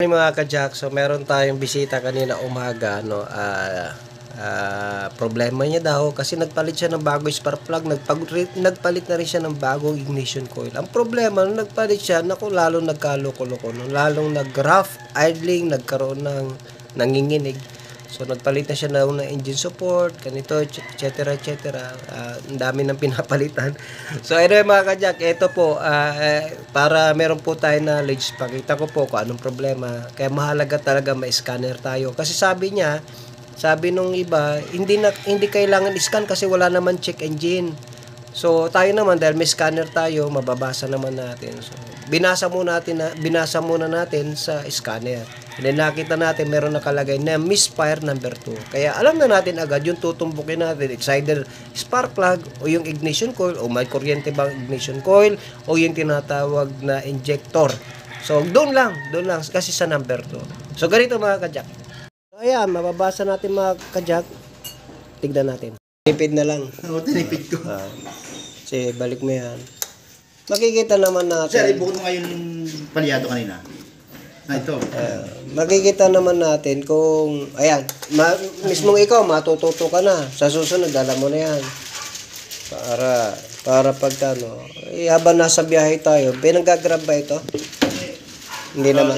Mga ka-Jack, so meron tayong bisita kanina umaga, no. Problema niya daw kasi nagpalit siya ng bagong spark plug, nagpalit na rin siya ng bagong ignition coil. Ang problema nung nagpalit siya, naku, lalong nagkaloko-loko, no? Lalong nag-rough idling, nagkaroon ng nanginginig. So nagpalit na siya ng engine support, ganito, etc. Ang dami ng pinapalitan. So anyway mga ka-Jack, ito po, para meron po tayo knowledge, pakita ko po kung anong problema. Kaya mahalaga talaga ma-scanner tayo. Kasi sabi nung iba, hindi kailangan i-scan kasi wala naman check engine. So tayo naman, dahil may scanner tayo, mababasa naman natin. So binasa muna natin sa scanner. And then nakita natin meron nakalagay na misfire number 2. Kaya alam na natin agad yung tutumbukin natin. It's either spark plug o yung ignition coil o may kuryente bang ignition coil o yung tinatawag na injector. So doon lang kasi sa number 2. So ganito mga ka-Jack. So ayan, mababasa natin mga ka-Jack. Tignan natin. Tinipid na lang. Oo, tinipid ko. Kasi balik mo yan. Makikita naman natin. Sir, ibukod mo ngayon yung palyado kanina. Ito. Makikita naman natin kung, ayan, mismong ikaw, matututo ka na. Sa susunod, alam mo na yan. Para pagka, no, habang nasa biyahe tayo, pinag-grab ba ito? Hindi naman.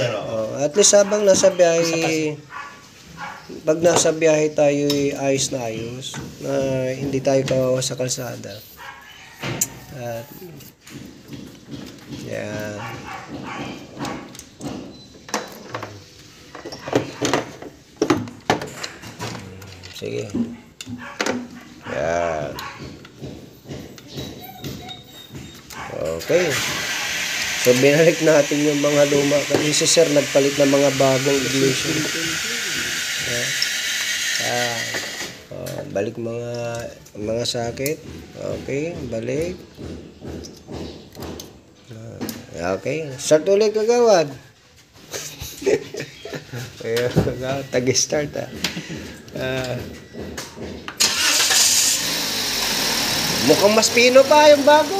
At least habang nasa biyahe, pag nasa biyahe tayo, ayos na ayos. Na hindi tayo kawawa sa kalsada. At, yan. Sige. Yan. Okay. So, binalik natin yung mga luma. Kasi si Sir nagpalit ng mga bagong ignition. Balik mga sakit. Okay. Balik. Okay. Start ulit kagawad. Tag-start mukhang mas pino pa yung bago.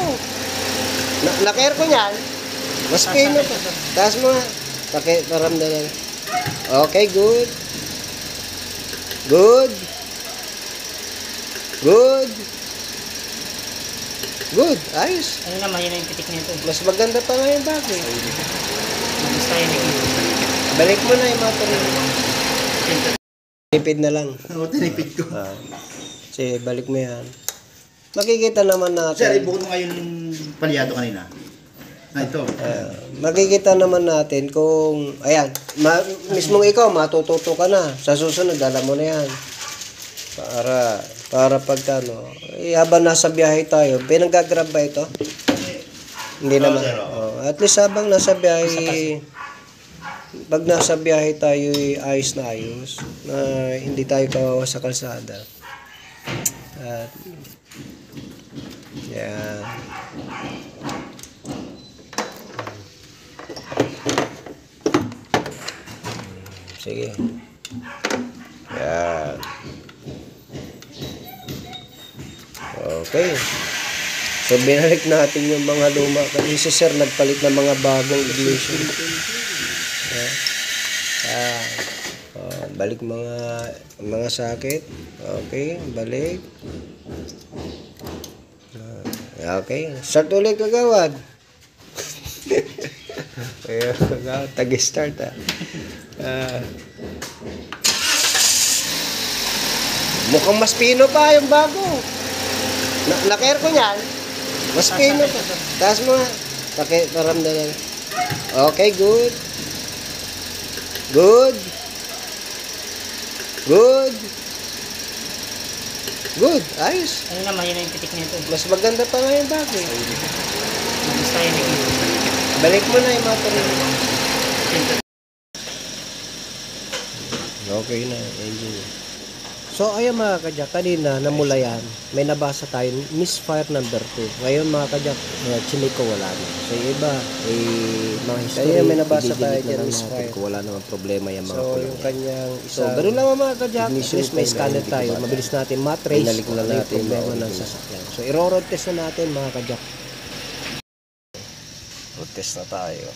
Na-care ko yan. Mas pino pa. Taas mo nga. Paramdaman. Okay, good. Good. Ayos. Ano naman, yun yung titik nito. Mas maganda pa nga yung bago. Mas tayo nag-ibig. Balik mo na yung mga tinipid na lang. Oo, tinipid ko. Kasi balik mo yan. Makikita naman natin. Sir, ibukod mo ngayon yung palyado kanina. Ito. Makikita naman natin kung, ayan, mismong ikaw, matututo ka na. Sa susunod, alam mo na yan. Para pagka, no, habang nasa biyahe tayo, pinag-grab ba ito? Hindi naman. At least habang nasa biyahe, pag nasa biyahe tayo, ayos na ayos. Na hindi tayo kawawa sa kalsada. At, yan. Sige. Yan. Okay. So, binalik natin yung mga luma. Kasi si Sir nagpalit ng mga bagong ignition. Balik mga sakit. Okay. Balik. Okay. Start ulit kagawad. Tag-start mukhang mas pino pa yung bago. Na-care ko yan. Mas pino pa. Taas mo nga. Paramdaman. Okay, good. Ayos. Ano naman, yun yung titik nito. Mas maganda pa nga yung bago. Mas tayo nag-ibig. Balik mo na yung mga tinipid. Okay na, engine. So, ayan mga ka-Jack, kanina namula yan, may nabasa tayo, misfire number 2. Ngayon mga ka-Jack, chinik ko wala na. So, yung iba, mga history, kaya may nabasa tayo dyan, misfire. Kung wala naman problema yung mga kulong. So, yung kanyang isa. So, ganun lang mga ka-Jack, at least may scanner tayo, mabilis natin matrace kung ano yung problema ng sasakyan. So, i-road test na natin mga ka-Jack. Road test na tayo.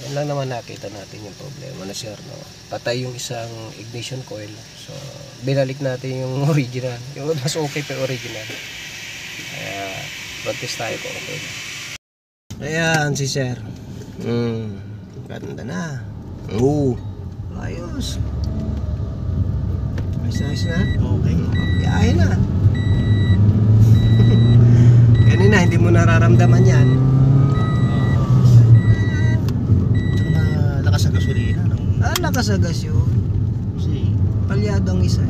Yan lang naman nakita natin yung problema na sir, no? Patay yung isang ignition coil. So, binalik natin yung original. Yung mas okay pa yung original. Kaya, practice tayo kung okay na. Ayan, si sir. Ganda na. Oo. Ayos. Ayos na. Okay. Biyahe na. Kanina, hindi mo nararamdaman yan. Tsaka lakas ang gasolina. Nakasagas yun. Kasi, Palyado ang isa.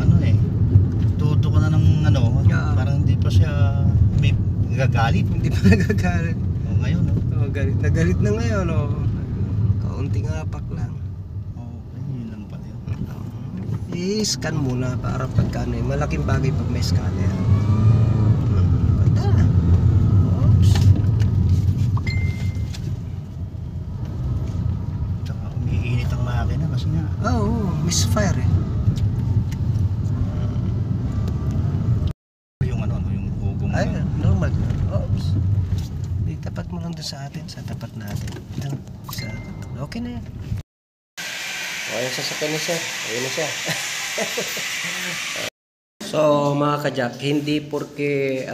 tuto ka na ng Yeah. parang hindi pa siya may nagagalit. Hindi pa nagagalit. Ngayon, no? Galit na galit na ngayon. Kaunting apak lang. Okay, yun lang pala yun. I-scan muna para pagka malaking bagay pag may scanner. Ganda. Oops. Tsaka umiinit ang makina kasi nga. Oo, misfire eh. Yung yung hugong Ay, normal. Oops. Tapat mo lang doon sa atin, sa tapat natin. Doon, okay na yan. Ayun, sasakyan na siya. Ayun na siya. So, mga kajak, hindi porke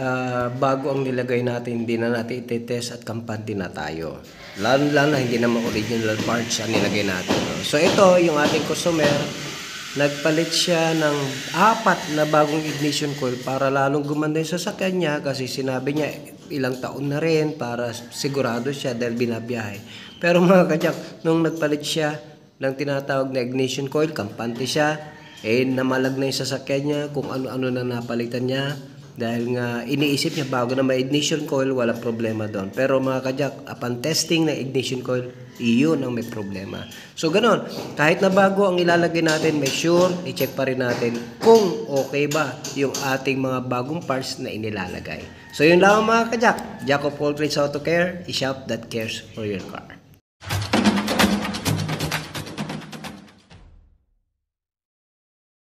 bago ang nilagay natin, hindi na natin itetest at kampante na tayo. Lalo na hindi naman original parts ang nilagay natin. No? So, ito, yung ating customer, nagpalit siya ng 4 na bagong ignition coil para lalong gumanda yung sasakyan niya kasi sinabi niya ilang taon na rin para sigurado siya dahil binabiyahe. Pero mga kajak, nung nagpalit siya ng tinatawag na ignition coil, kampante siya, namalag na yung sasakyan niya kung ano-ano na napalitan niya dahil nga iniisip niya bago na may ignition coil, walang problema doon. Pero mga kajak, upon testing ng ignition coil, iyon ang may problema. So ganon, kahit na bago ang ilalagay natin, make sure, i-check pa rin natin kung okay ba yung ating mga bagong parts na inilalagay. So yun lang mga kajak, Jack of all trades auto care, a shop that cares for your car.